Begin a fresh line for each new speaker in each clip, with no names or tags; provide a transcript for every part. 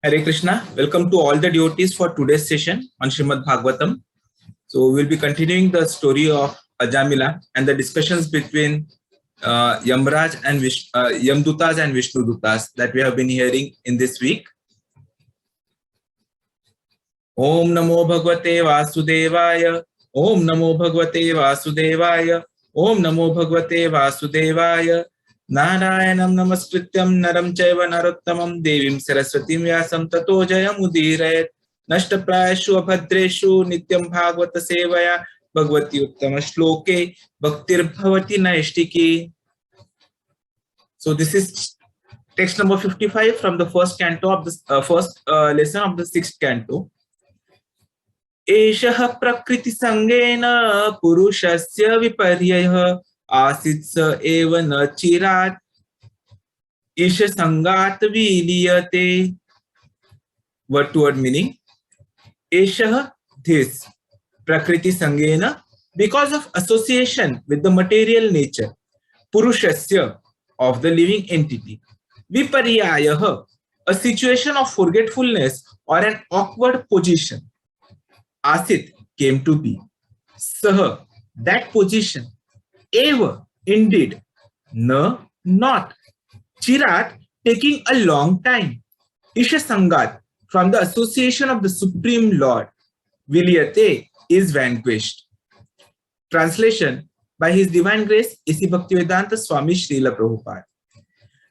Hare Krishna. Welcome to all the devotees for today's session on Srimad Bhagwatam. So we'll be continuing the story of Ajamila and the discussions between Yamraj and Yamdutas and Vishnudutas that we have been hearing in this week. Om Namo Bhagavate Vasudevaya. Om Namo Bhagavate Vasudevaya. Om Namo Bhagavate Vasudevaya. Narayanam namaskrityam naram chaiva narottamam devim saraswatim vyasam tato jayam udirayat nashtaprayashu abhadreshu nityam bhagavata sevaya bhagavati uttama shloke bhaktir bhavati naishtiki. So this is text number 55 from the first canto of the first lesson of the sixth canto. Eshah prakriti sangena purushasya viparyayah आसित स एव न चिरात ईश संगात विलीयते. Word to word meaning. Eshah, this, prakriti sangena, because of association with the material nature, purushasya, of the living entity, viparyayah, a situation of forgetfulness or an awkward position, asit, came to be, sah, that position, eva, indeed, na, not, chirat, taking a long time, isha sangat, from the association of the Supreme Lord, vilyate, is vanquished. Translation by His Divine Grace A.C. Bhaktivedanta Swami Srila Prabhupada.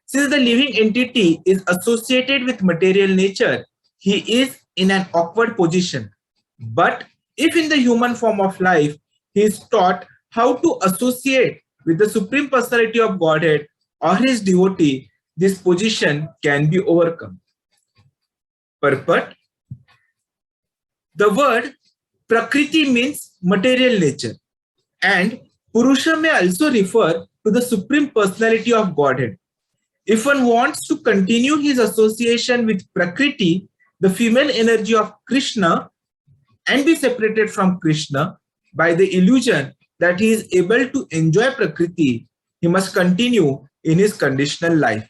Since the living entity is associated with material nature, he is in an awkward position. But if in the human form of life, he is taught how to associate with the Supreme Personality of Godhead or his devotee, this position can be overcome. Purport. The word Prakriti means material nature, and Purusha may also refer to the Supreme Personality of Godhead. If one wants to continue his association with Prakriti, the female energy of Krishna, and be separated from Krishna by the illusion that he is able to enjoy Prakriti, he must continue in his conditional life.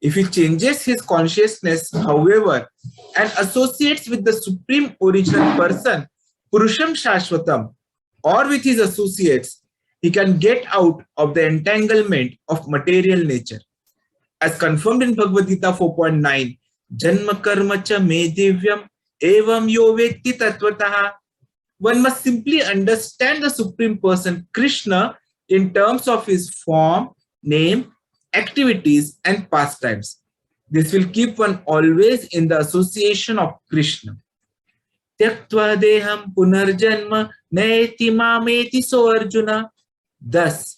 If he changes his consciousness, however, and associates with the Supreme Original Person, Purusham Shashvatam, or with his associates, he can get out of the entanglement of material nature. As confirmed in Bhagavad Gita 4.9, Janma karma cha me divyam evam yo vetti tattvataha. One must simply understand the Supreme Person, Krishna, in terms of his form, name, activities, and pastimes. This will keep one always in the association of Krishna. Tyaktva deham punarjanma naeti mameti so Arjuna. Thus,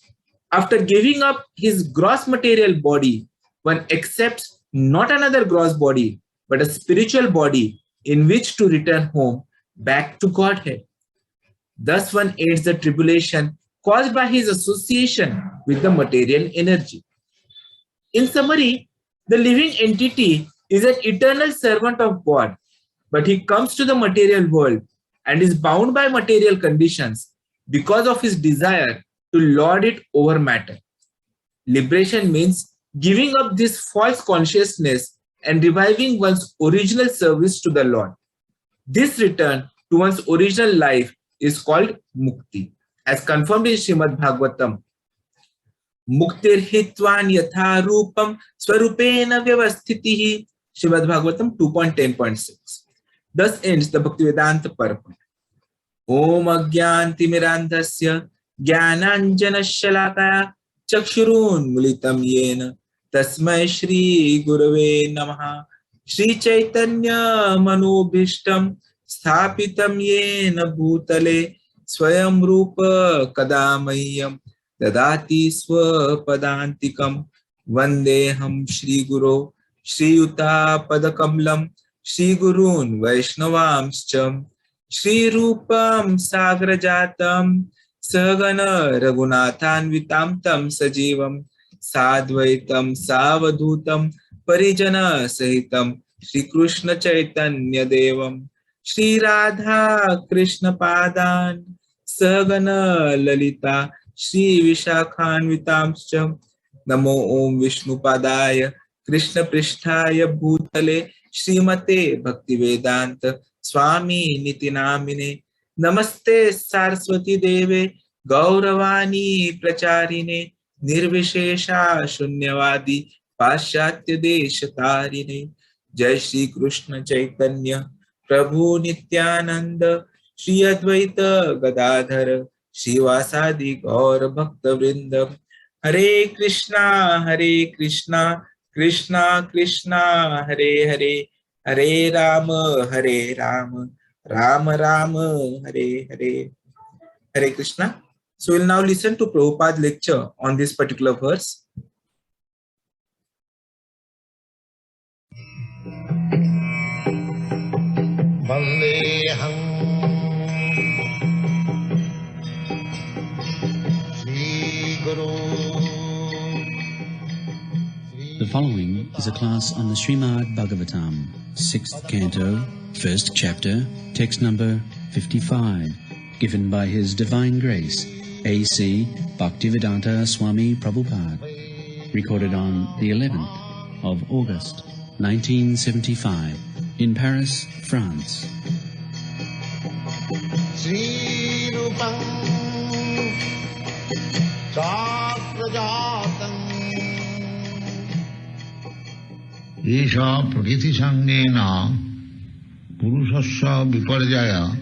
after giving up his gross material body, one accepts not another gross body, but a spiritual body in which to return home back to Godhead. Thus one aids the tribulation caused by his association with the material energy. In summary, the living entity is an eternal servant of God, but he comes to the material world and is bound by material conditions because of his desire to lord it over matter. Liberation means giving up this false consciousness and reviving one's original service to the Lord. This return to one's original life is called Mukti, as confirmed in Srimad Bhagwatam. Muktir hitvan yatha rupam swarupena vyavasthitihi. Srimad Bhagwatam 2.10.6. Thus ends the Bhaktivedanta purport. Om agyanti mirandhasya jnananjana shalakaya chakshurun mulitam yena tasmai shri gurave namaha. Shri chaitanya manobhishtam स्थापितं येन भूतले स्वयं रूप कदा मह्यं ददाति स्वपदान्तिकं वन्देऽहं श्रीगुरो श्रीयुतापदकमलं श्रीगुरून् वैष्णवांश्च श्रीरूपं साग्रजातं सहगण रघुनाथान्वितां तं सजीवं साद्वैतं सावधूतं परिजन सहितं श्रीकृष्ण चैतन्य देवं Shri Radha Krishna Padan Sagana Lalita Shri Vishakhanvitamscha Namo Om Vishnu Padaya Krishna Pristhaya Bhutale Srimate Bhaktivedanta Swami Niti Namine. Namaste Saraswati Deve Gauravani Pracharine Nirvishesha Shunyavadi Paschatya Deshatarine. Jai Shri Krishna Chaitanya Prabhu Nityananda Shri Advaita Gadadhar Shivasadi Gaur Bhakta Vrindam. Hare Krishna, Krishna Krishna, Hare Hare, Hare Rama, Rama Rama, Hare Hare. Hare Krishna. So we'll now listen to Prabhupada's lecture on this particular verse.
Vandeham Shri Guru.
The following is a class on the Srimad Bhagwatam, 6th canto, 1st chapter, text number 55, given by His Divine Grace, A.C. Bhaktivedanta Swami Prabhupada, recorded on the 11th of August, 1975, in Paris, France.
Sri Rupam Chakrajatam Isha Prakriti Sangena Purushasya Viparjaya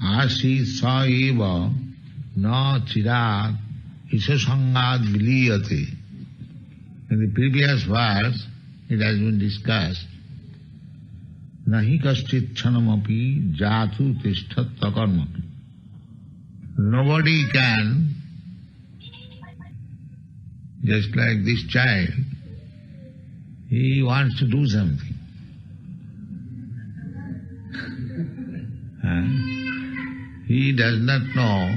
Asi Sa Eva Na Chirat Isha Sangad Viliyate. In the previous verse, it has been discussed. Nahi kaschit chanamapi jatu tishtat takarmapi. Nobody can, just like this child, he wants to do something. He does not know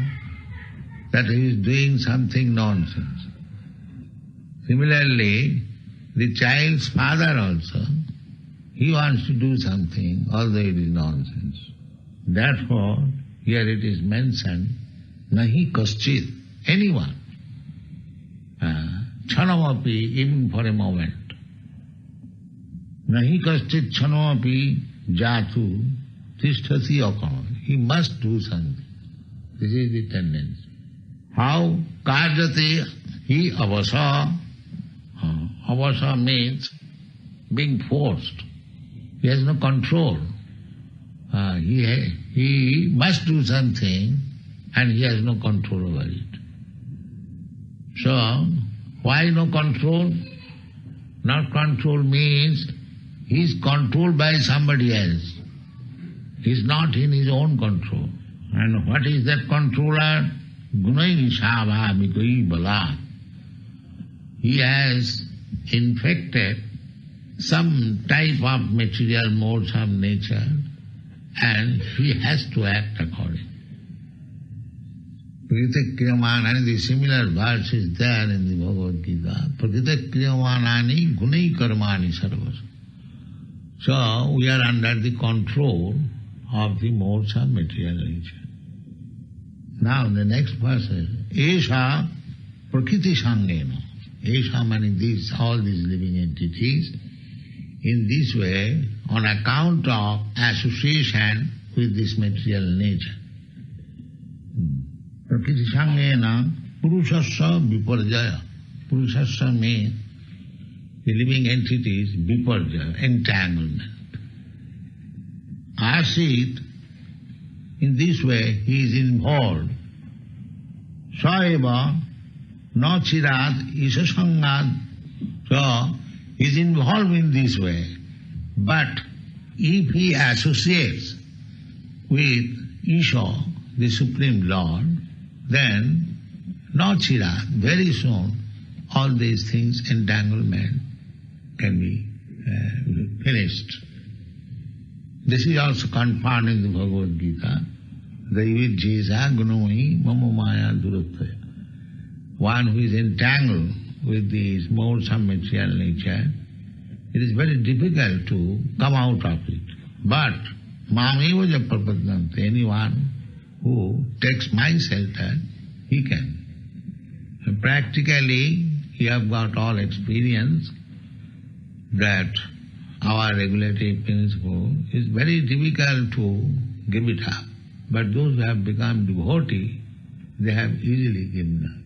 that he is doing something nonsense. Similarly, the child's father also, he wants to do something, although it is nonsense. Therefore, here it is mentioned, nahi kaschit, anyone, chanamapi, even for a moment. Nahi kaschit chanamapi jatu tisthati akam. He must do something. This is the tendency. How? Karjate hi avasa. Avasa means being forced. He has no control. He must do something and he has no control over it. So, why no control? Not control means he is controlled by somebody else. He is not in his own control. And what is that controller? Gunai Nishava Mikoi Bala. He has infected some type of material modes of nature and he has to act accordingly. Prakriti kriyamanani, the similar verse is there in the Bhagavad Gita. Prakriti kriyamanani gunai karmani sarvas. So we are under the control of the modes of material nature. Now the next verse is, Esha prakriti sangena. Esha meaning these, all these living entities, in this way, on account of association with this material nature. Prakriti sangena purushasya viparjaya. Purushasya means the living entities, viparjaya, entanglement. Asit, in this way, he is involved. Saeva no chirat isha sangad. So, he is involved in this way. But if he associates with Isha, the Supreme Lord, then no chirat, very soon, all these things, entanglement, can be finished. This is also confirmed in the Bhagavad Gita. Daivijjesa gunamai mama maya duratthaya. One who is entangled with these modes of material nature, it is very difficult to come out of it. But mameva japrapadnante, anyone who takes my shelter, he can. And practically, he have got all experience that our regulative principle, it's very difficult to give it up. But those who have become devotee, they have easily given up.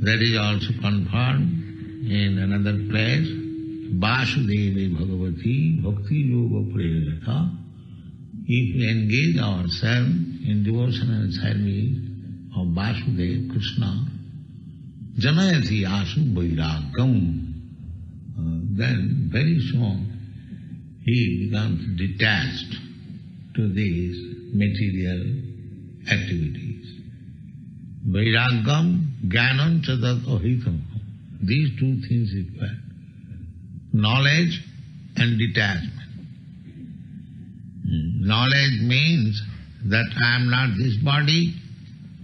That is also confirmed in another place. Vasudeva Bhagavati Bhakti Yoga Prayata. If we engage ourselves in devotional service of Vasudeva, Krishna, Janayati Asu Vairagam, then very soon he becomes detached to these material activities. Vairagam, Jnanam Chadat Ahitam. These two things required. Knowledge and detachment. Knowledge means that I am not this body,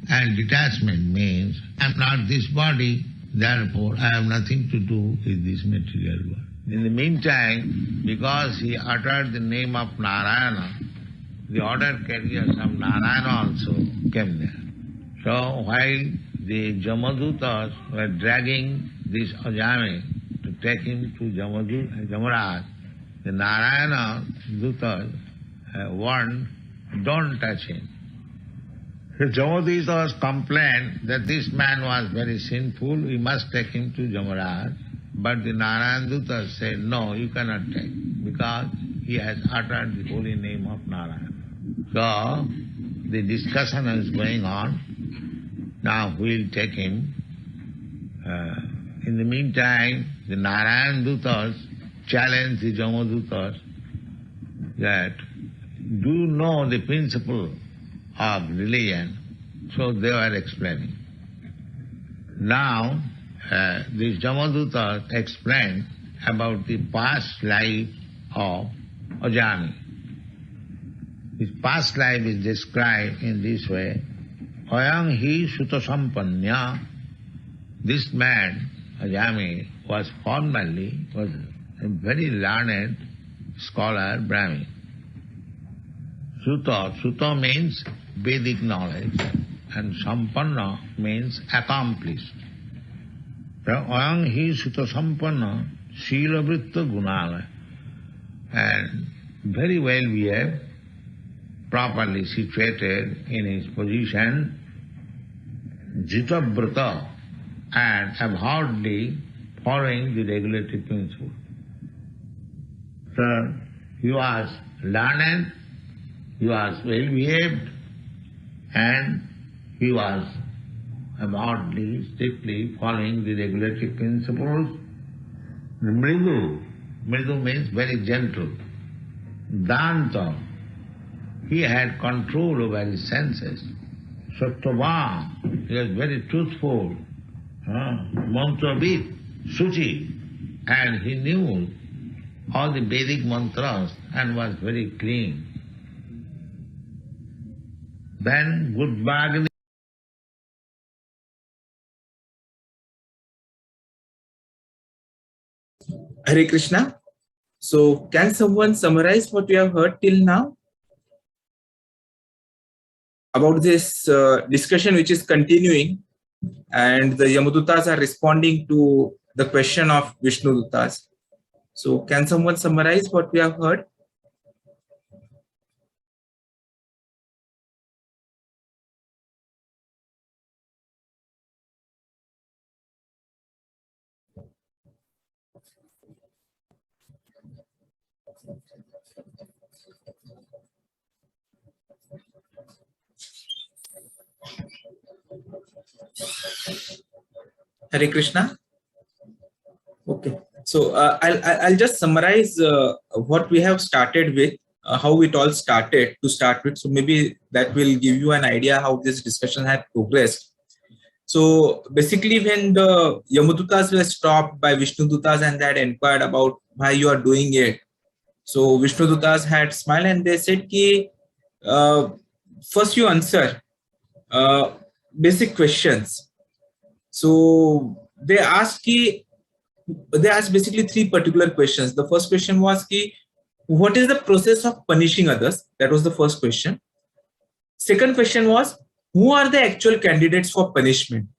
and detachment means I am not this body, therefore I have nothing to do with this material world. In the meantime, because he uttered the name of Narayana, the order carriers of Narayana also came there. So while the Jamadutas were dragging this Ajami to take him to Jamaraj, the Narayana Dutas warned, don't touch him. The Jamadutas complained that this man was very sinful, we must take him to Jamaraj. But the Narayana Dutas said, no, you cannot take, because he has uttered the holy name of Narayana. So the discussion is going on. Now we'll take him. In the meantime, the Narayana Dutas challenged the Jamadutas that, do you know the principle of religion? So they were explaining. Now, these Jamadutas explained about the past life of Ajami. His past life is described in this way. Ayang hi sutta sampanya. This man, Ajami, was formerly a very learned scholar, Brahmin. Sutta means Vedic knowledge, and sampanna means accomplished. So, ayang hi sutta sampanna sila vritta gunala, and very well behaved, properly situated in his position, jitavrata, and avowedly following the regulative principle. So he was learned, he was well behaved, and he was avowedly, strictly following the regulative principles. Mridu means very gentle. Danta, he had control over his senses. Sattva, he was very truthful. Mantravit, Suchi, and he knew all the Vedic mantras and was very clean. Then good bargaining.
Hare Krishna. So can someone summarize what we have heard till now about this discussion which is continuing, and the Yamadutas are responding to the question of Vishnudutas. So can someone summarize what we have heard? Hare Krishna. Okay, so I'll just summarize what we have started with, how it all started to start with. So maybe that will give you an idea how this discussion had progressed. So basically, when the Yamadutas were stopped by Vishnudutas and they had inquired about why you are doing it, so Vishnudutas had smiled and they said, "Ki first you answer basic questions." So they asked basically three particular questions. The first question was, what is the process of punishing others? That was the first question. Second question was, who are the actual candidates for punishment?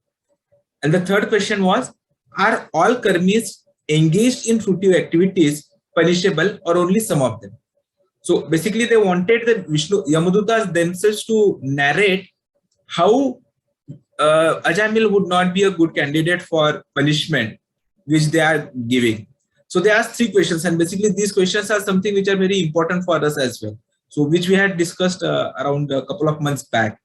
And the third question was, are all karmis engaged in fruitive activities punishable or only some of them? So basically they wanted the Yamadutas themselves to narrate how Ajamil would not be a good candidate for punishment which they are giving. So they asked 3 questions, and basically these questions are something which are very important for us as well. So which we had discussed around a couple of months back.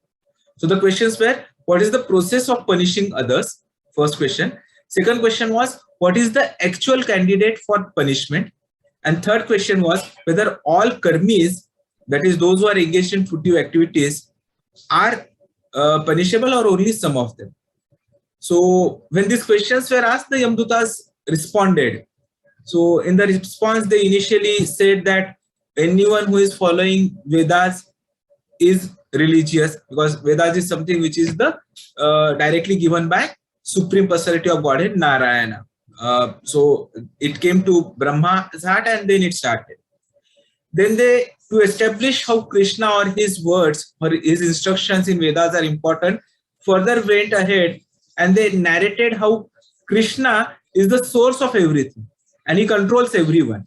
So the questions were, what is the process of punishing others? First question. Second question was, what is the actual candidate for punishment? And third question was whether all karmis, that is those who are engaged in fruitive activities, are punishable or only some of them. So when these questions were asked, the Yamdutas responded. So in the response, they initially said that anyone who is following Vedas is religious, because Vedas is something which is the directly given by Supreme Personality of Godhead, Narayana. So it came to Brahma's heart and then it started. Then they, to establish how Krishna or his words or his instructions in Vedas are important, further went ahead and they narrated how Krishna is the source of everything and he controls everyone.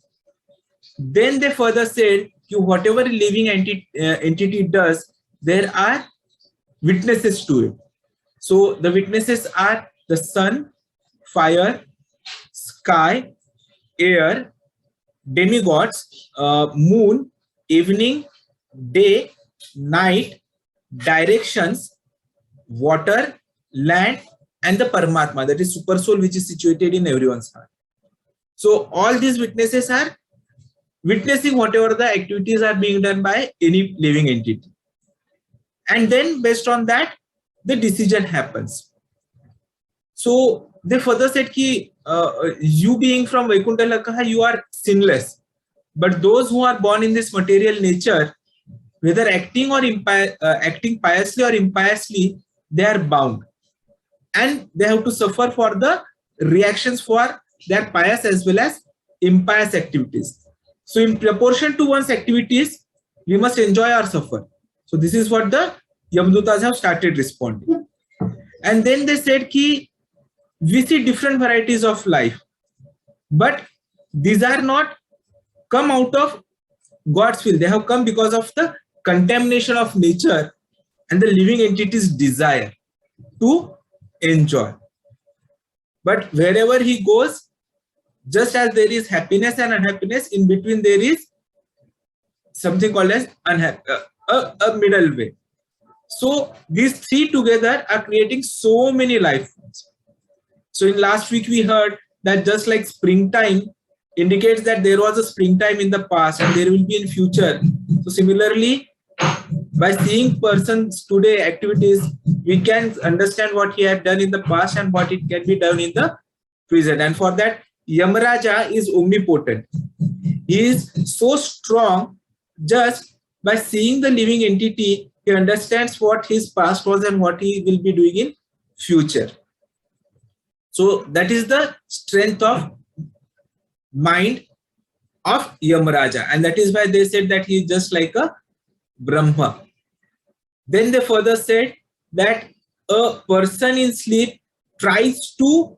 Then they further said, whatever living entity does, there are witnesses to it. So the witnesses are the sun, fire, sky, air, demigods, moon, evening, day, night, directions, water, land, and the Paramatma, that is super soul, which is situated in everyone's heart. So all these witnesses are witnessing whatever the activities are being done by any living entity. And then based on that, the decision happens. So they further said ki, you being from Vaikuntha Lakaha, you are sinless. But those who are born in this material nature, whether acting piously or impiously, they are bound. And they have to suffer for the reactions for their pious as well as impious activities. So in proportion to one's activities, we must enjoy or suffer. So this is what the Yamdutas have started responding. And then they said ki, we see different varieties of life, but these are not come out of God's will. They have come because of the contamination of nature and the living entity's desire to enjoy. But wherever he goes, just as there is happiness and unhappiness, in between there is something called as a middle way. So these 3 together are creating so many life forms. So in last week we heard that just like springtime indicates that there was a springtime in the past and there will be in future. So similarly, by seeing persons today activities, we can understand what he had done in the past and what it can be done in the present. And for that, Yamaraja is omnipotent. He is so strong, just by seeing the living entity, he understands what his past was and what he will be doing in future. So that is the strength of mind of Yamaraja, and that is why they said that he is just like a Brahma. Then they further said that a person in sleep tries to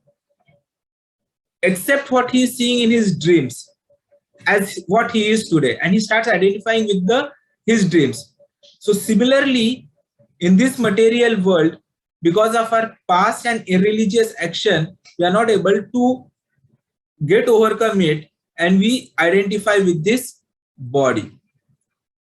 accept what he is seeing in his dreams as what he is today, and he starts identifying with his dreams. So similarly, in this material world, because of our past and irreligious action, we are not able to overcome it, and we identify with this body.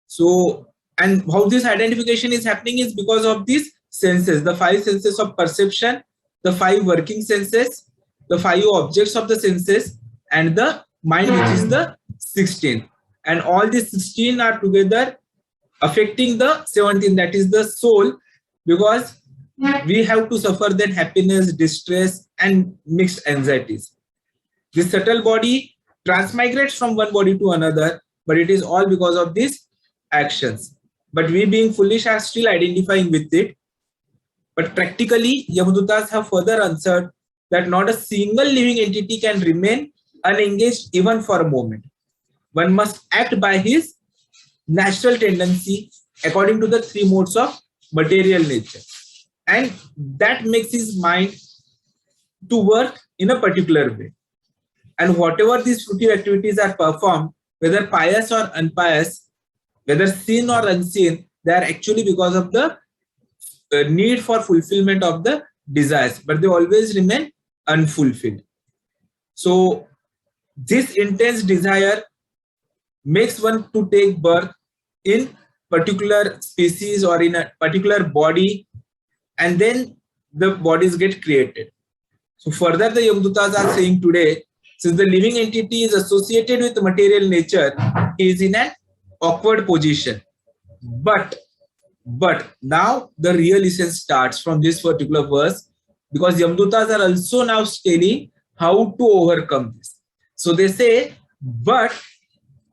So, and how this identification is happening is because of these senses, the 5 senses of perception, the 5 working senses, the 5 objects of the senses, and the mind, which is the 16th. And all these 16 are together affecting the 17th, that is the soul, because we have to suffer then happiness, distress, and mixed anxieties. This subtle body transmigrates from one body to another, but it is all because of these actions. But we being foolish are still identifying with it. But practically, Yamadutas have further answered that not a single living entity can remain unengaged even for a moment. One must act by his natural tendency according to the 3 modes of material nature. And that makes his mind to work in a particular way. And whatever these fruitive activities are performed, whether pious or unpious, whether seen or unseen, they are actually because of the need for fulfillment of the desires, but they always remain unfulfilled. So this intense desire makes one to take birth in particular species or in a particular body, and then the bodies get created. So further the Yamdutas are saying today, since the living entity is associated with material nature, he is in an awkward position. But now the real essence starts from this particular verse, because Yamdutas are also now telling how to overcome this. So they say, but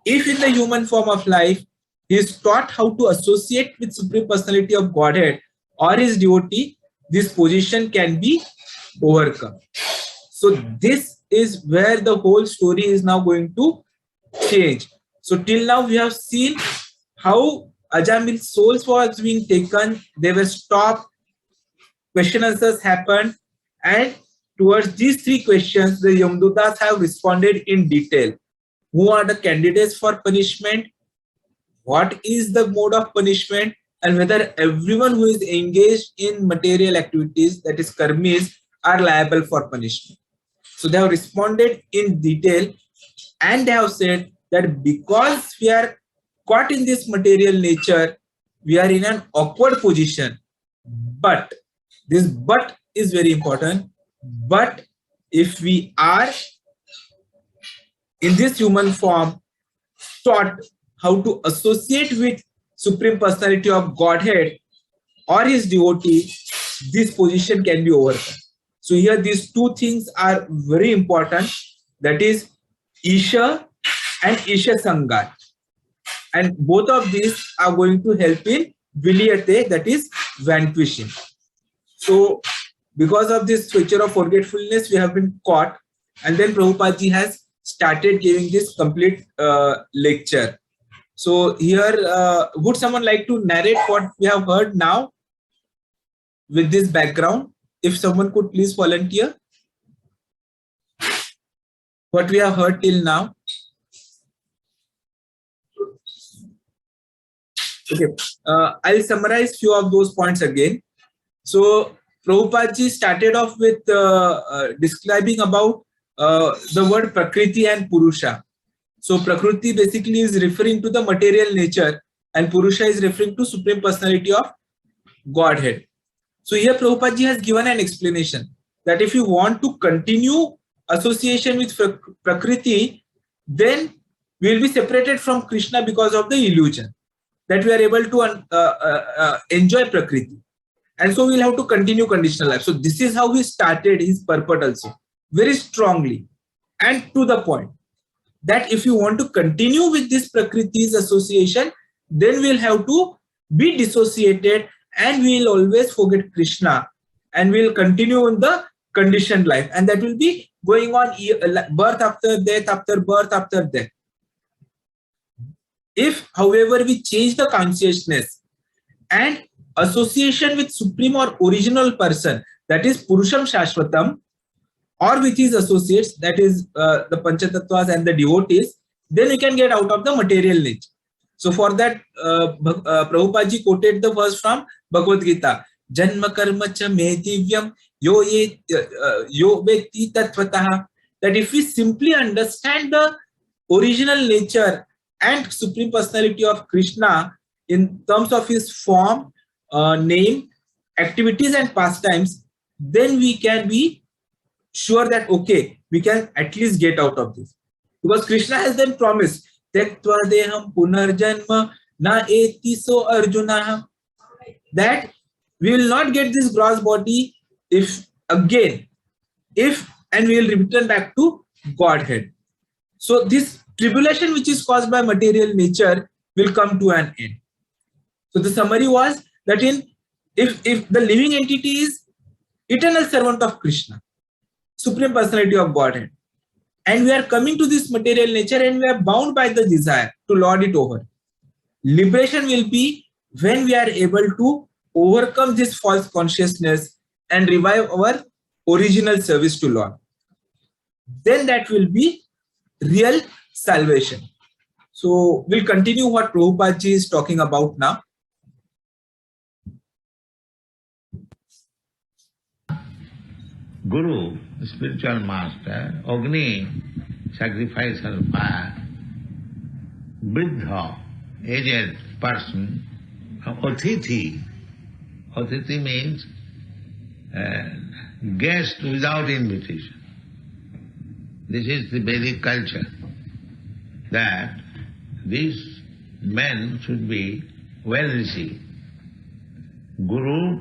if in the human form of life he is taught how to associate with Supreme Personality of Godhead or his devotee, this position can be overcome. So this is where the whole story is now going to change. So till now we have seen how Ajamil's souls was being taken, they were stopped, question answers happened, and towards these three questions the Yamdutas have responded in detail. Who are the candidates for punishment? What is the mode of punishment? And whether everyone who is engaged in material activities, that is karmis, are liable for punishment. So they have responded in detail, and they have said that because we are caught in this material nature, we are in an awkward position. But this but is very important. But if we are in this human form taught how to associate with Supreme Personality of Godhead or his devotee, this position can be overcome. So here these two things are very important, that is Isha and Isha Sangat. And both of these are going to help in Vilayate, that is vanquishing. So because of this feature of forgetfulness, we have been caught, and then Prabhupada ji has started giving this complete lecture. So here, would someone like to narrate what we have heard now with this background? If someone could please volunteer what we have heard till now. Okay, I'll summarize few of those points again. So Prabhupada ji started off with describing about the word Prakriti and Purusha. So Prakriti basically is referring to the material nature, and Purusha is referring to Supreme Personality of Godhead. So here Prabhupada ji has given an explanation that if you want to continue association with Prakriti, then we will be separated from Krishna because of the illusion that we are able to enjoy Prakriti. And so we'll have to continue conditional life. So this is how he started his purport also, very strongly and to the point, that if you want to continue with this Prakriti's association, then we'll have to be dissociated and we'll always forget Krishna, and we'll continue in the conditioned life, and that will be going on birth after death, after birth after death. If, however, we change the consciousness and association with Supreme or original person, that is Purusham Shashvatam, or with his associates, that is the Panchatattwas and the devotees, then we can get out of the material nature. So for that, Prabhupada ji quoted the verse from Bhagavad Gita, Janma karma cha me divyam yo vekti tattvataha, that if we simply understand the original nature and Supreme Personality of Krishna in terms of his form, name, activities and pastimes, then we can be sure that okay, we can at least get out of this. Because Krishna has then promised, Tektva deham punarjanma na eti so arjuna, that we will not get this gross body if and we will return back to Godhead. So this tribulation which is caused by material nature will come to an end. So the summary was that if the living entity is eternal servant of Krishna, Supreme Personality of Godhead, and we are coming to this material nature and we are bound by the desire to lord it over, liberation will be when we are able to overcome this false consciousness and revive our original service to Lord. then that will be real salvation. So we'll continue what Prabhupada ji is talking about now.
Guru, spiritual master, Agni, sacrificial fire, Buddha, aged person, Atithi. Atithi means guest without invitation. This is the Vedic culture, that these men should be well received. Guru,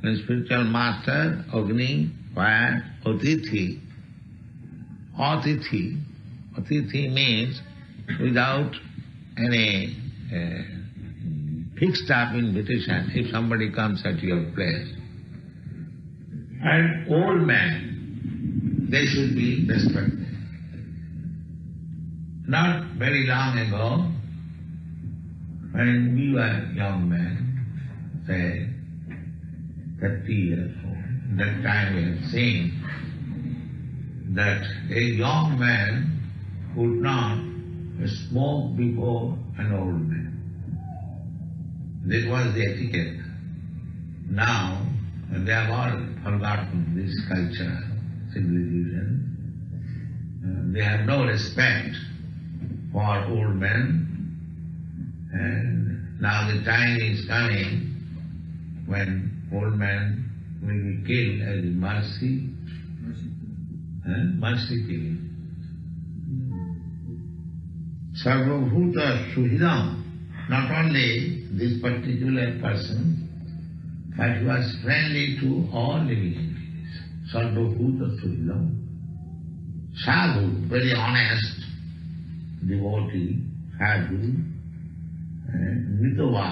the spiritual master, Agni, fire, Atithi. Atithi. Atithi means without any fixed up invitation, if somebody comes at your place. And old men, they should be respected. Not very long ago, when we were young men, say 30 years old, that time we had seen that a young man would not smoke before an old man. This was the etiquette. Now, they have all forgotten this culture, civilization. They have no respect for old men. And now the time is coming when old men will be killed as mercy. Mercy killing. Sarvabhuta Suhidam. Not only this particular person, but he was friendly to all living entities. Sarvabhuta Suhidam. Sadhu, very honest devotee, sadhu, Mitova,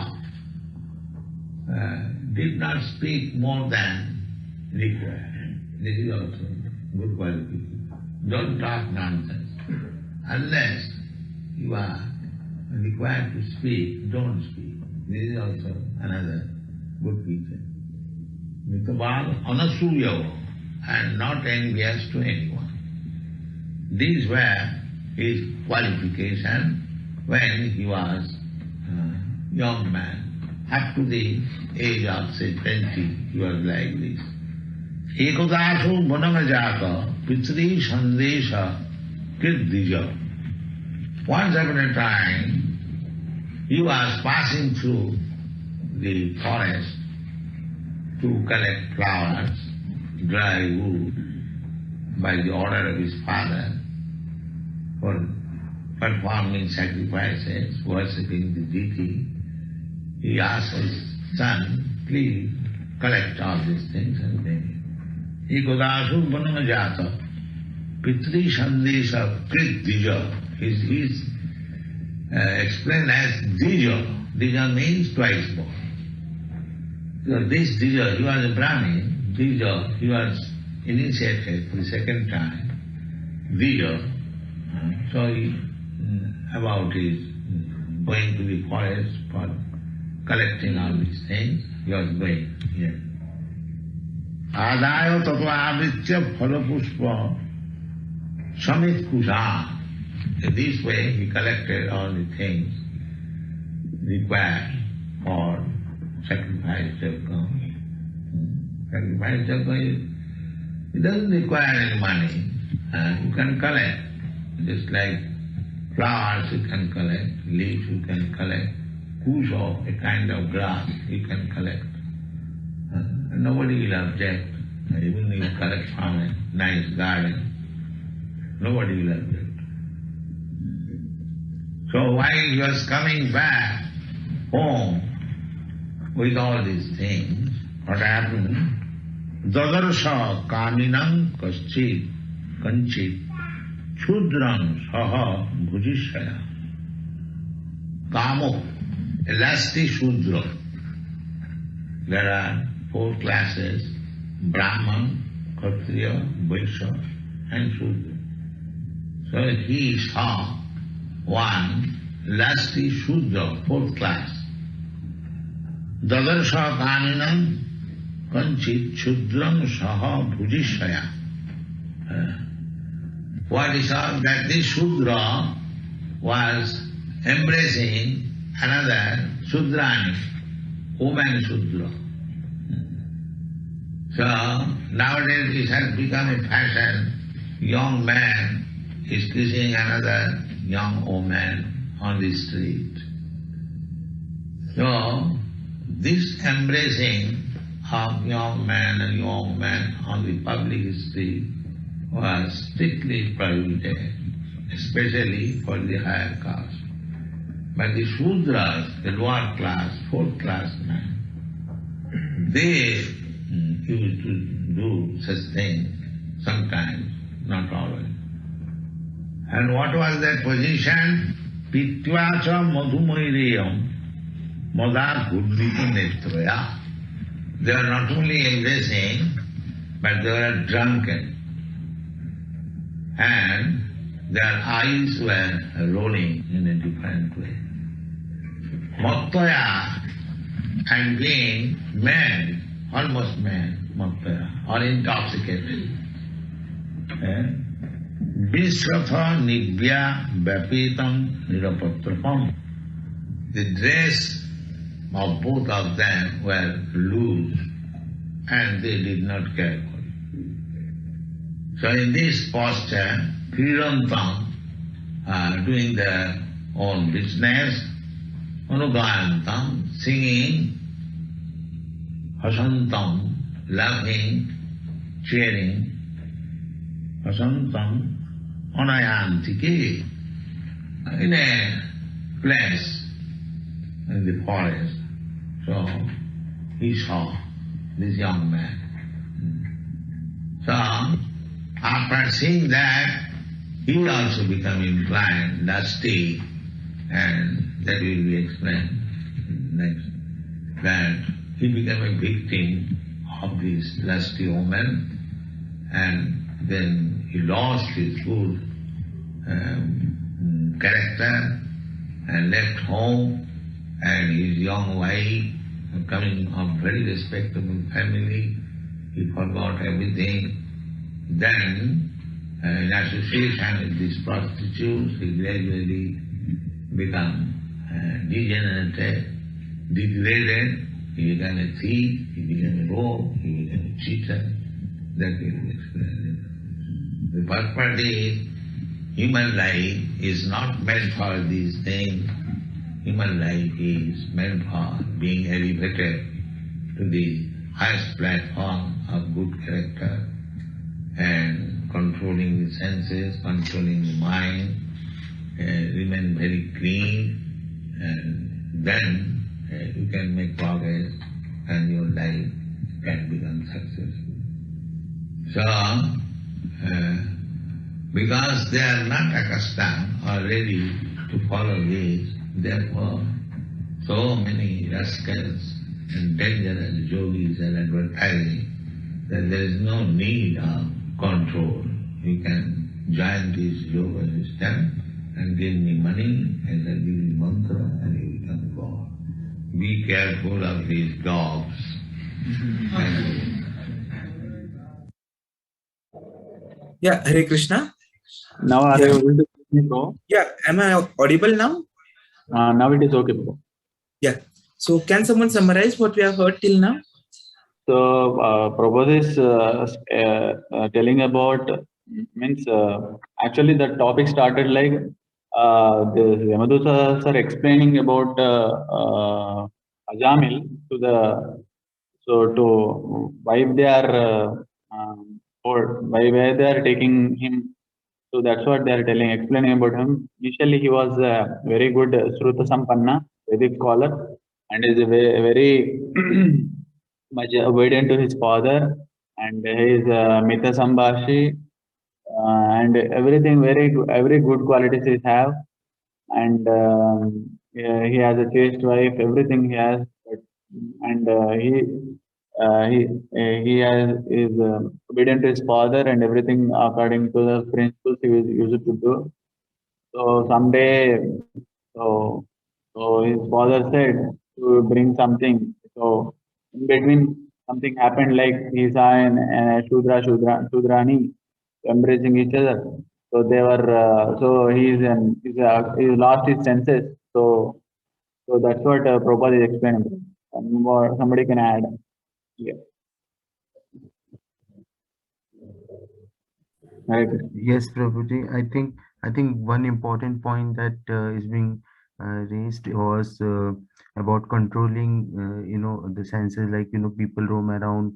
did not speak more than required. This is also good qualification. Don't talk nonsense. Unless you are required to speak, don't speak. This is also another good feature. Mitava anasuya, and not envious to anyone. These were his qualification when he was a young man. Up to the age of, say, 20, he was like this. Ekadasu Bonamajaka Pitri Sandesha Kirdija. Once upon a time, he was passing through the forest to collect flowers, dry wood, by the order of his father, for performing sacrifices, worshipping the deity. He asked his son, please collect all these things and bring it. Ekadasu Bonamajata Pitri Sandesha Krit is explained as Dija. Dija means twice born. So this Dija, he was a Brahmin. Dija, he was initiated for the second time. Dija. So he, about his going to the forest for collecting all these things, he was going here. Adayo tatva avritya phalapushpa samit kusha. In this way he collected all the things required for sacrifice yajna. Sacrifice yajna, it doesn't require any money. You can collect, just like flowers you can collect, leaves you can collect, kusha, a kind of grass you can collect. And nobody will object. Even if you collect from a nice garden, nobody will object. So while he was coming back home with all these things, what happened? Dadarsha kaminam kaschit kanchit chudram saha bhujishaya. Kamo, a lusty shudra. There are 4 classes: Brahman, Kshatriya, Vaishya and Shudra. So he saw one lusty Shudra, 4th class. Dadarsha kaminam kanchit chudram saha bhujishaya. what he saw that this Shudra was embracing another Shudrani, woman Shudra. So nowadays it has become a fashion, young man is kissing another young woman on the street. So this embracing of young man and young man on the public street was strictly prohibited, especially for the higher caste. But the Shudras, the lower class, fourth class men, they used to do such things sometimes, not always. And what was their position? Pitvacha madhumaireyam Mada Gudvita Netraya. They were not only embracing, but they were drunken. And their eyes were rolling in a different way. Mattaya, and being mad, almost mad, Mattaya, or intoxicated. Visratha Nibhya Vapitam Nirapatrapam. The dress of both of them were loose and they did not care for it. So in this posture, Krirantam, doing their own business, Anugayantam, singing, Hasantam, laughing, cheering, Hasantam, Anayantiki, in a place in the forest. So he saw this young man. So after seeing that, he also became inclined, lusty, and that will be explained next, that he became a victim of this lusty woman, and then he lost his good character and left home, and his young wife, coming of very respectable family, he forgot everything. Then, in association with these prostitutes, he gradually became degenerated, degraded. He became a thief, he became a rogue, he became a cheater. That will be explained. The purpose is, human life is not meant for these things. Human life is meant for being elevated to the highest platform of good character and controlling the senses, controlling the mind, remain very clean, and then you can make progress and your life can become successful. So, because they are not accustomed or ready to follow this, therefore, so many rascals and dangerous yogis are advertising that there is no need of control. You can join this yoga system and give me money and I'll give you mantra and you become God. Be careful of these dogs.
Yeah, Hare Krishna.
Now are
Yeah.
you able to hear me, bro?
Yeah, am I audible now?
Now it is okay, bro.
Yeah. So can someone summarize what we have heard till now?
So Prabhupada is telling about, means actually the topic started like the Yamadusa sir explaining about Ajamil to the, so to why they are or why they are taking him. So that's what they are explaining about him. Initially, he was a very good Sruta Sampanna, Vedic scholar, and is very much obedient to his father, and he is Mita Sambhashi, and everything every good qualities he have, and yeah, he has a chaste wife, everything he has, and he is obedient to his father and everything according to the principles he was used to do. So someday, so his father said to bring something. So in between something happened, like he saw an Shudrani embracing each other. So they were, so he lost his senses. So that's what Prabhupada is explaining. More, somebody can add. Yeah. Right.
Yes, Prabhuji. I think one important point that is being raised was about controlling, the senses. Like people roam around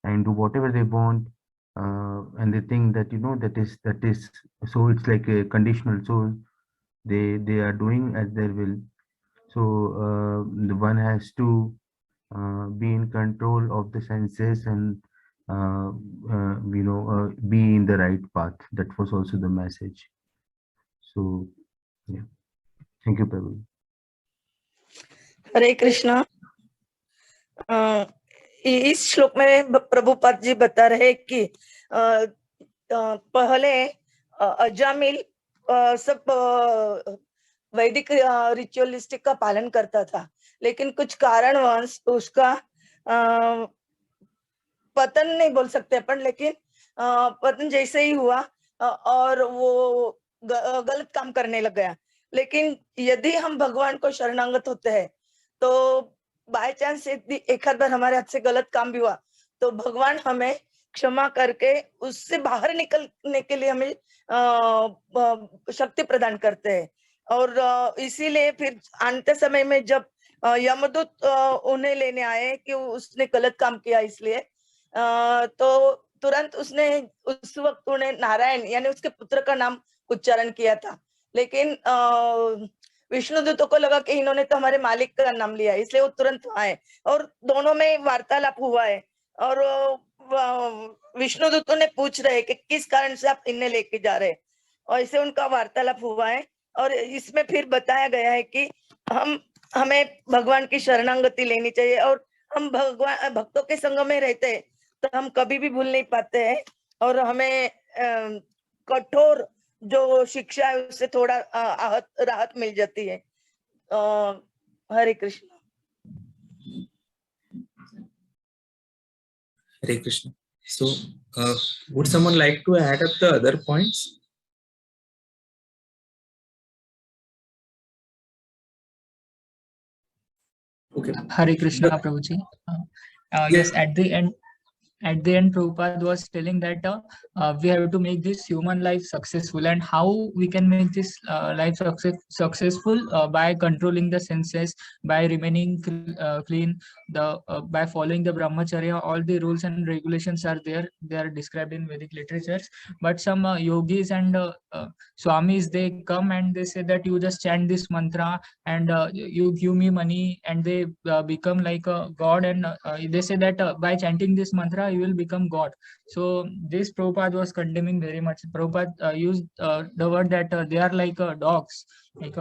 and do whatever they want, and they think that that is so. It's like a conditional. So they are doing as their will. So the one has to be in control of the senses and be in the right path. That was also the message. So yeah, thank you, Prabhu.
हरे कृष्णा। इस श्लोक में प्रभुपाद जी बता रहे हैं कि पहले अजामिल सब वैदिक रिचुअलिस्टिक का पालन करता था, लेकिन कुछ कारणवश उसका पतन नहीं बोल सकते अपन, लेकिन पतन जैसे ही हुआ और वो गलत काम करने लग गया। लेकिन यदि हम भगवान को शरणागत होते हैं तो बाय चांस एक आध बार हमारे हाथ से गलत काम भी हुआ तो भगवान हमें क्षमा करके उससे बाहर निकलने के लिए हमें शक्ति प्रदान करते हैं। और इसीलिए फिर अंत समय में जब यमदूत उन्हें लेने आए कि उसने गलत काम किया, इसलिए तो तुरंत उसने उस वक्त उन्हें नारायण यानी उसके पुत्र का नाम उच्चारण किया था। लेकिन विष्णु दूतों को लगा कि इन्होंने तो हमारे मालिक का नाम लिया, इसलिए वो तुरंत आए और दोनों में वार्तालाप हुआ है। और विष्णु दूतों ने पूछ रहे कि किस कारण से आप इन्हें लेके जा रहे, और ऐसे उनका वार्तालाप हुआ है। और इसमें फिर बताया गया है कि हमें भगवान की शरणागति लेनी चाहिए, और हम भगवान भक्तों के संग में रहते हैं तो हम कभी भी भूल नहीं पाते हैं, और हमें कठोर जो शिक्षा है उससे थोड़ा राहत मिल जाती है। हरे Krishna.
Hare Krishna. So, would someone like to add up the other points? Okay.
Hare Krishna, Prabhuji. Yes, at the end, Prabhupada was telling that we have to make this human life successful, and how we can make this life successful by controlling the senses, by remaining clean, by following the brahmacharya. All the rules and regulations are there. They are described in Vedic literatures. But some yogis and swamis, they come and they say that you just chant this mantra and you give me money, and they become like a god, and they say that by chanting this mantra you will become God. So this Prabhupada was condemning very much. Prabhupada used the word that they are like dogs, like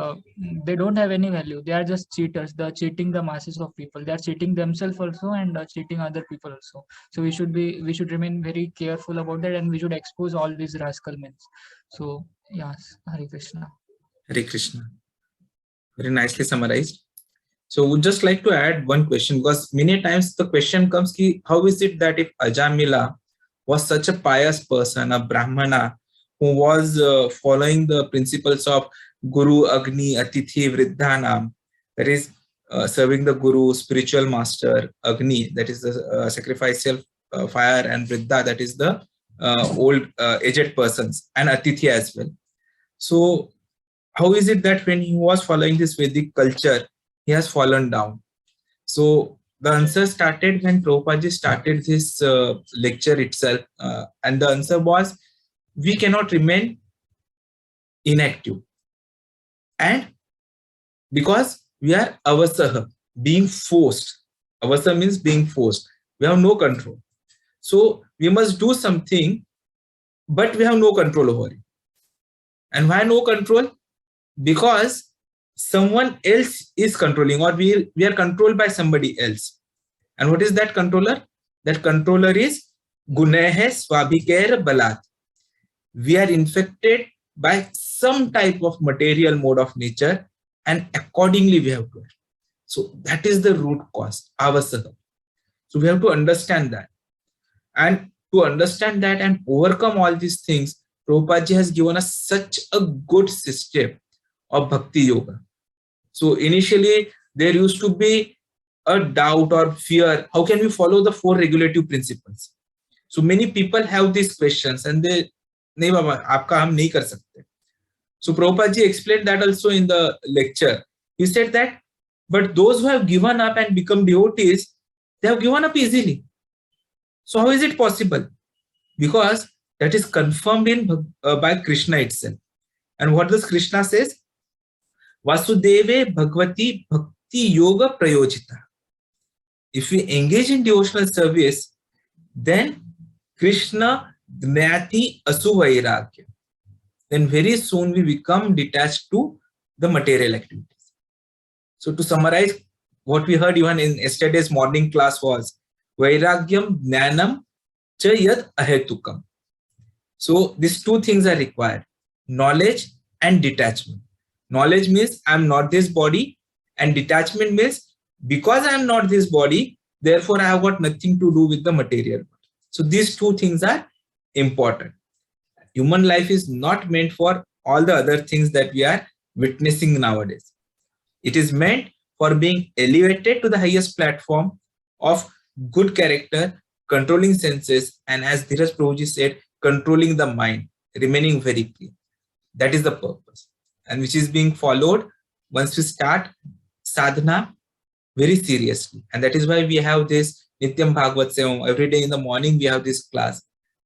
they don't have any value. They are just cheaters. They're cheating the masses of people. They are cheating themselves also, and cheating other people also. So we should remain very careful about that, and we should expose all these rascal men. So yes, Hare Krishna.
Hare Krishna. Very nicely summarized. So would just like to add one question, because many times the question comes ki, how is it that if Ajamila was such a pious person, a Brahmana, who was following the principles of Guru, Agni, Atithi, Vriddhanam, that is serving the Guru, spiritual master, Agni, that is the sacrificial fire, and Vriddha, that is the old aged persons, and Atithi as well. So how is it that when he was following this Vedic culture, he has fallen down? So the answer started when Prabhupada started this lecture itself, and the answer was, we cannot remain inactive, and because we are avasaha, being forced. Avasa means being forced. We have no control. So we must do something, but we have no control over it. And why no control? Because someone else is controlling, or we are controlled by somebody else. And what is that controller? That controller is Gunehe Swabhikair Balat. We are infected by some type of material mode of nature, and accordingly we have to act. So that is the root cause, avasaha. So we have to understand that. And to understand that and overcome all these things, Prabhupada ji has given us such a good system of Bhakti Yoga. So initially there used to be a doubt or fear. How can we follow the 4 regulative principles? So many people have these questions and they, nahi baba, aapka hum nahi kar sakte. So Prabhupada ji explained that also in the lecture. He said that, but those who have given up and become devotees, they have given up easily. So how is it possible? Because that is confirmed in by Krishna itself. And what does Krishna says? Vasudeve Bhagavati Bhakti Yoga Prayojita. If we engage in devotional service, then Krishna Gnati Asuvairagya. Then very soon we become detached to the material activities. So to summarize, what we heard even in yesterday's morning class was Vairagyam Jnanam Cha Yad Ahetukam. So these 2 things are required: knowledge and detachment. Knowledge means I am not this body, and detachment means because I am not this body, therefore I have got nothing to do with the material world. So these 2 things are important. Human life is not meant for all the other things that we are witnessing nowadays. It is meant for being elevated to the highest platform of good character, controlling senses, and as Dheeraj Prabhuji said, controlling the mind, remaining very clean. That is the purpose, and which is being followed once we start sadhana very seriously. And that is why we have this Nityam Bhagavad Sevam. Every day in the morning we have this class.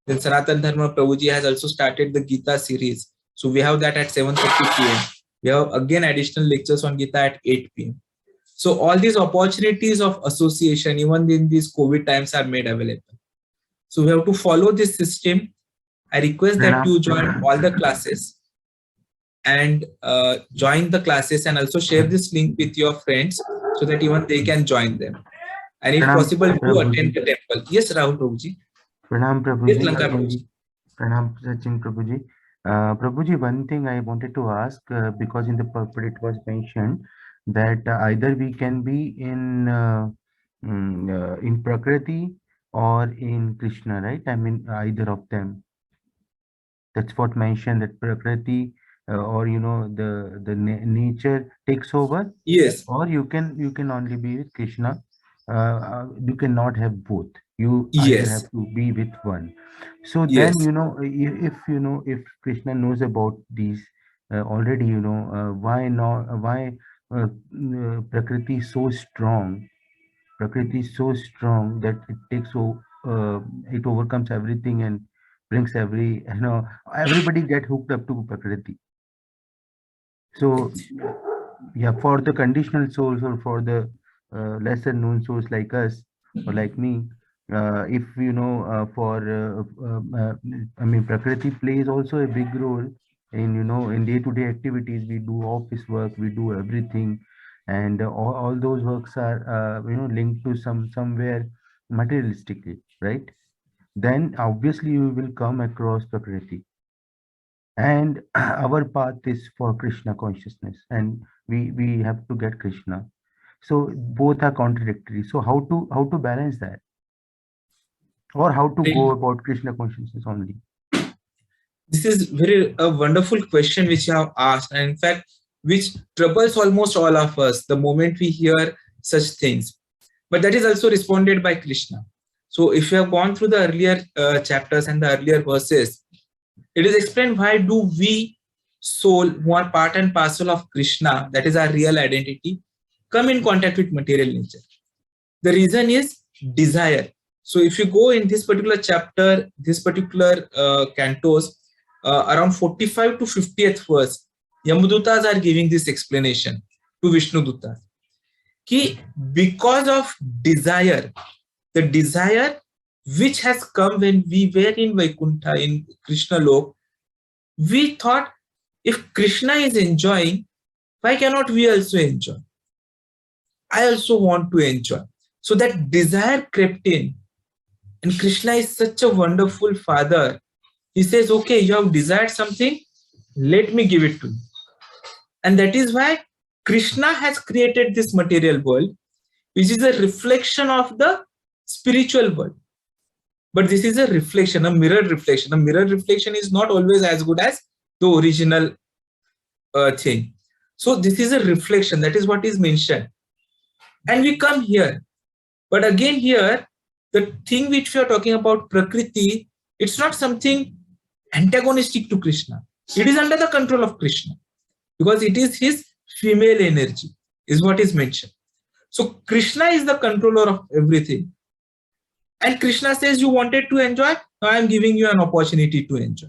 Then Sanatan Dharma Prabhuji has also started the Gita series. So we have that at 7:30 p.m. We have again additional lectures on Gita at 8 p.m. So all these opportunities of association, even in these COVID times, are made available. So we have to follow this system. I request that you join all the classes and join the classes, and also share this link with your friends so that even they can join them. And if possible, do attend the temple. Yes, Rahul Prabhuji.
Pranam Prabhuji.
Yes, Lanka Prabhuji.
Pranam Sachin Prabhuji. Prabhuji, one thing I wanted to ask, because in the purport it was mentioned that either we can be in Prakriti or in Krishna, right? I mean, either of them. That's what mentioned, that Prakriti or the nature takes over.
Yes.
Or you can only be with Krishna. You cannot have both. You
Yes.
either have to be with one. So then,
Yes.
if Krishna knows about these already, why not? Why Prakriti is so strong? Prakriti is so strong that it overcomes everything and brings everybody get hooked up to Prakriti. So yeah, for the conditional souls or for the lesser known souls like us or like me, if I mean, Prakriti plays also a big role in in day-to-day activities. We do office work, we do everything, and all those works are linked to somewhere materialistically, right? Then obviously you will come across Prakriti, and our path is for Krishna consciousness, and we have to get Krishna. So both are contradictory. So how to balance that, or how to go about Krishna consciousness only?
This is a wonderful question which you have asked, and in fact, which troubles almost all of us the moment we hear such things. But that is also responded by Krishna. So if you have gone through the earlier chapters and the earlier verses, it is explained why do we soul who are part and parcel of Krishna, that is our real identity, come in contact with material nature. The reason is desire. So if you go in this particular chapter, this particular cantos, around 45 to 50th verse, Yamadutas are giving this explanation to Vishnu Dutta. Ki because of desire, the desire which has come when we were in Vaikuntha, in Krishna Lok, we thought if Krishna is enjoying, why cannot we also enjoy? I also want to enjoy. So that desire crept in. And Krishna is such a wonderful father. He says, okay, you have desired something, let me give it to you. And that is why Krishna has created this material world, which is a reflection of the spiritual world. But this is a reflection, a mirror reflection. A mirror reflection is not always as good as the original thing. So this is a reflection. That is what is mentioned. And we come here. But again here, the thing which we are talking about, Prakriti, it's not something antagonistic to Krishna. It is under the control of Krishna because it is his female energy, is what is mentioned. So Krishna is the controller of everything. And Krishna says, you wanted to enjoy, now I am giving you an opportunity to enjoy.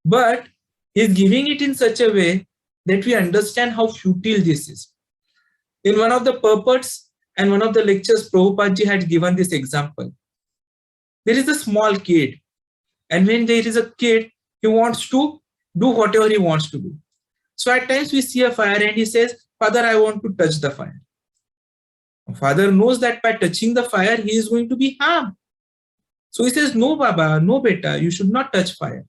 But he is giving it in such a way that we understand how futile this is. In one of the purports and one of the lectures, Prabhupada ji had given this example. There is a small kid, and when there is a kid, he wants to do whatever he wants to do. So at times we see a fire and he says, Father, I want to touch the fire. Father knows that by touching the fire, he is going to be harmed. So he says, no, Baba, no, beta, you should not touch fire.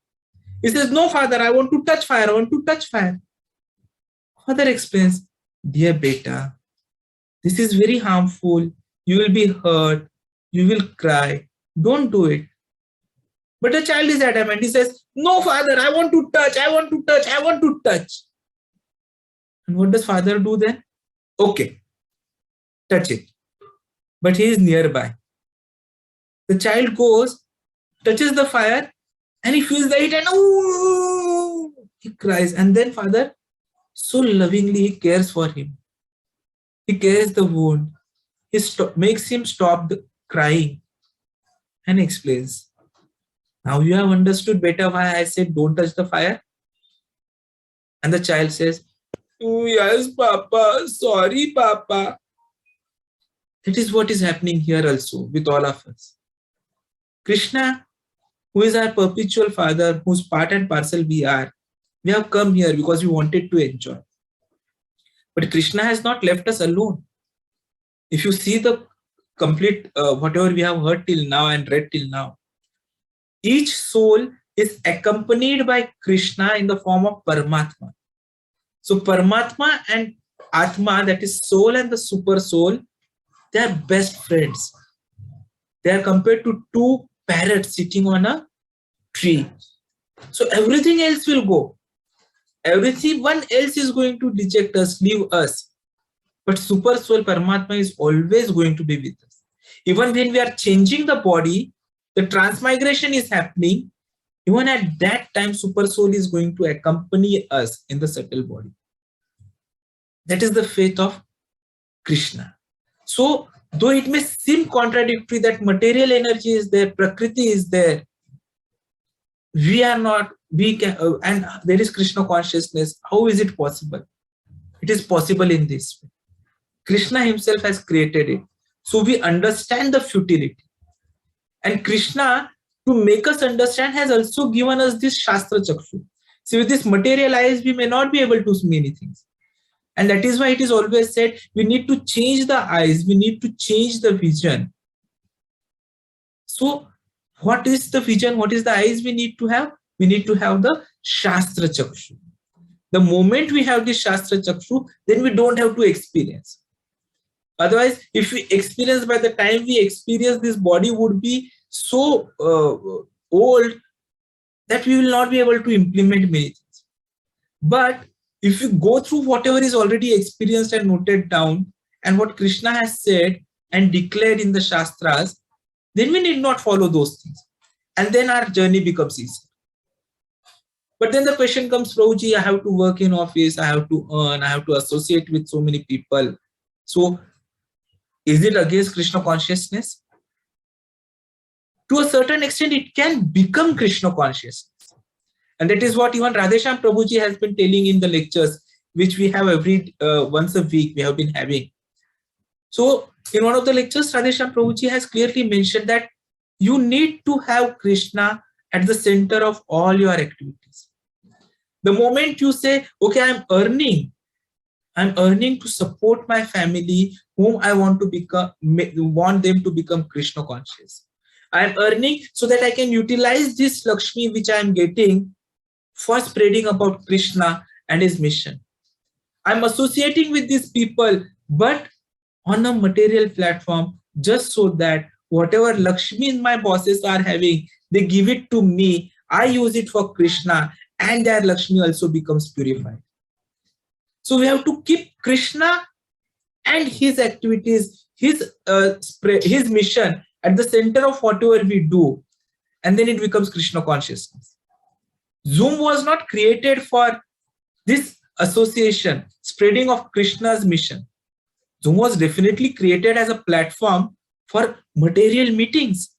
He says, no, Father, I want to touch fire. I want to touch fire. Father explains, dear beta, this is very harmful. You will be hurt. You will cry. Don't do it. But the child is adamant. He says, no, Father, I want to touch. I want to touch. I want to touch. And what does Father do then? Okay, touch it. But he is nearby. The child goes, touches the fire, and he feels the heat and oh, he cries. And then Father so lovingly he cares for him. He cares the wound. He makes him stop the crying and explains. Now you have understood better why I said don't touch the fire. And the child says, oh, yes, Papa. Sorry, Papa. That is what is happening here also with all of us. Krishna, who is our perpetual Father, whose part and parcel we are, we have come here because we wanted to enjoy. But Krishna has not left us alone. If you see the complete, whatever we have heard till now and read till now, each soul is accompanied by Krishna in the form of Paramatma. So Paramatma and Atma, that is soul and the super soul, they are best friends. They are compared to two parrots sitting on a tree. So everything else will go. Everyone else is going to reject us, leave us. But super soul Paramatma is always going to be with us. Even when we are changing the body, the transmigration is happening. Even at that time, super soul is going to accompany us in the subtle body. That is the faith of Krishna. So, though it may seem contradictory that material energy is there, Prakriti is there, we are not, we can, and there is Krishna consciousness. How is it possible? It is possible in this way. Krishna himself has created it. So we understand the futility. And Krishna, to make us understand, has also given us this Shastra Chakshu. See, with this material eyes, we may not be able to see many things. And that is why it is always said, we need to change the eyes, we need to change the vision. So, what is the vision? What is the eyes we need to have? We need to have the Shastra Chakshu. The moment we have this Shastra Chakshu, then we don't have to experience. Otherwise, if we experience, by the time we experience, this body would be so old that we will not be able to implement many things. But if you go through whatever is already experienced and noted down, and what Krishna has said and declared in the Shastras, then we need not follow those things. And then our journey becomes easy. But then the question comes, Prabhuji, I have to work in office, I have to earn, I have to associate with so many people. So, is it against Krishna consciousness? To a certain extent, it can become Krishna consciousness. And that is what even Radheshyam Prabhuji has been telling in the lectures, which we have every once a week we have been having. So, in one of the lectures, Radheshyam Prabhuji has clearly mentioned that you need to have Krishna at the center of all your activities. The moment you say, okay, I'm earning to support my family, whom I want to become, want them to become Krishna conscious. I'm earning so that I can utilize this Lakshmi which I am getting for spreading about Krishna and his mission. I'm associating with these people, but on a material platform, just so that whatever Lakshmi my bosses are having, they give it to me, I use it for Krishna, and their Lakshmi also becomes purified. So we have to keep Krishna and his activities, his mission at the center of whatever we do, and then it becomes Krishna consciousness. Zoom was not created for this association, spreading of Krishna's mission. Zoom was definitely created as a platform for material meetings,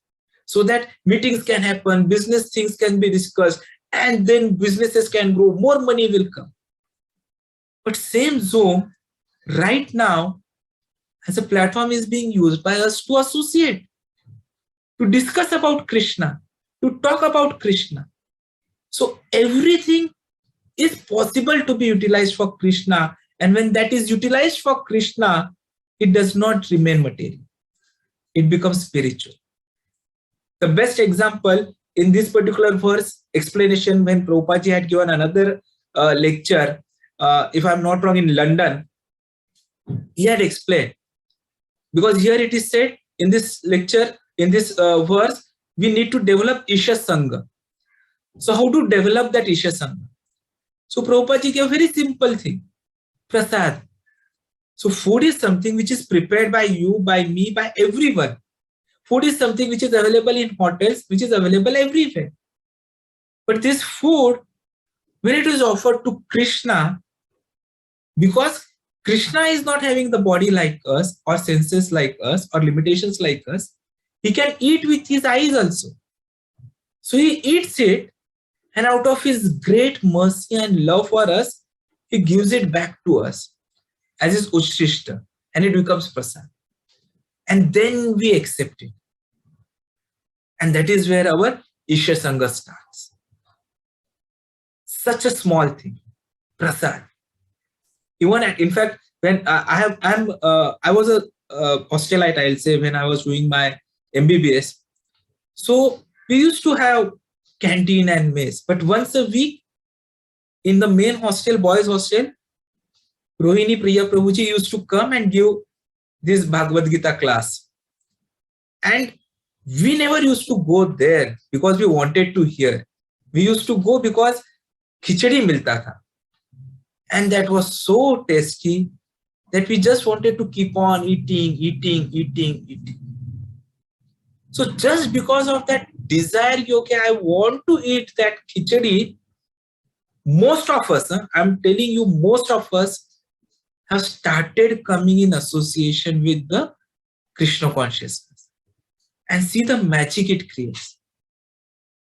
so that meetings can happen, business things can be discussed, and then businesses can grow, more money will come. But same Zoom right now as a platform is being used by us to associate, to discuss about Krishna, to talk about Krishna. So everything is possible to be utilized for Krishna, and when that is utilized for Krishna, it does not remain material. It becomes spiritual. The best example in this particular verse explanation, when Prabhupada had given another lecture, if I'm not wrong, in London, he had explained, because here it is said in this lecture, in this verse, we need to develop Isha Sangha. So how to develop that Isha Sangha? So Prabhupada gave a very simple thing, prasad. So food is something which is prepared by you, by me, by everyone. Food is something which is available in hotels, which is available everywhere. But this food, when it is offered to Krishna, because Krishna is not having the body like us, or senses like us, or limitations like us, he can eat with his eyes also. So he eats it, and out of his great mercy and love for us, he gives it back to us as his Uchrishta, and it becomes prasad. And then we accept it. And that is where our Isha Sangha starts. Such a small thing, prasad. Even in fact, when I was a hostelite, I'll say, when I was doing my MBBS. So we used to have canteen and mess, but once a week in the main hostel, boys hostel, Rohini Priya Prabhuji used to come and give this Bhagavad Gita class. And we never used to go there because we wanted to hear. We used to go because khichdi milta tha. And that was so tasty that we just wanted to keep on eating. So just because of that desire, okay, I want to eat that khichdi, most of us, I'm telling you, most of us have started coming in association with the Krishna consciousness. And see the magic it creates.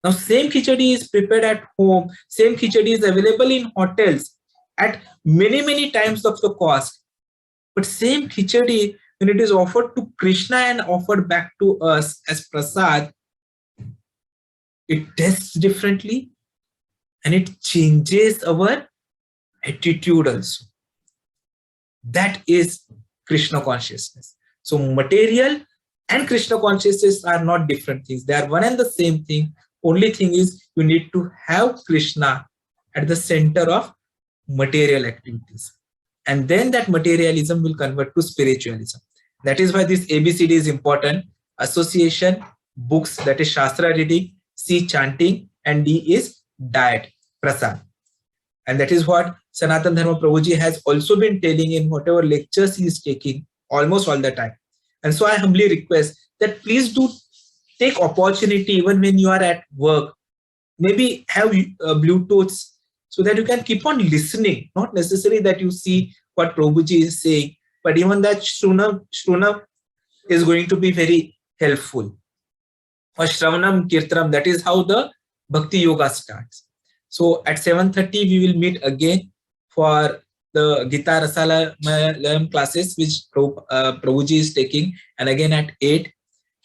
Now, same khichdi is prepared at home, same khichdi is available in hotels at many times of the cost. But same khichdi, when it is offered to Krishna and offered back to us as prasad, it tastes differently and it changes our attitude also. That is Krishna consciousness. So material and Krishna consciousness are not different things. They are one and the same thing. Only thing is you need to have Krishna at the center of material activities. And then that materialism will convert to spiritualism. That is why this ABCD is important. Association, books, that is Shastra reading, C, chanting, and D is diet, prasad. And that is what Sanatana Dharma Prabhuji has also been telling in whatever lectures he is taking almost all the time. And so I humbly request that please do take opportunity even when you are at work. Maybe have Bluetooths so that you can keep on listening. Not necessarily that you see what Prabhuji is saying, but even that Shruna is going to be very helpful. For Shravanam Kirtanam, that is how the Bhakti Yoga starts. So at 7:30 we will meet again for the Gita Rasala classes which Prabhuji is taking, and again at 8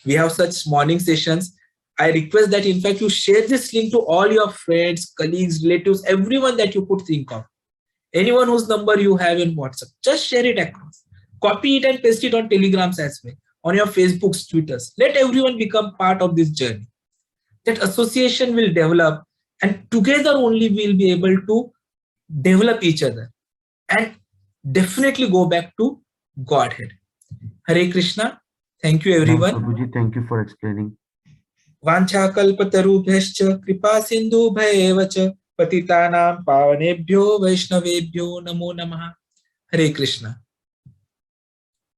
we have such morning sessions. I request that in fact you share this link to all your friends, colleagues, relatives, everyone that you could think of. Anyone whose number you have in WhatsApp, just share it across. Copy it and paste it on Telegrams as well, on your Facebooks, Twitters. Let everyone become part of this journey. That association will develop, and together only we will be able to develop each other and definitely go back to Godhead. Hare Krishna. Thank you,
Now,
everyone.
Prabhuji, thank you for explaining.
वाञ्छाकल्पतरुभ्यश्च कृपा सिन्धुभ्येव च पतितानां पावनेभ्यो वैष्णवेभ्यो नमो नमः. हरे कृष्ण.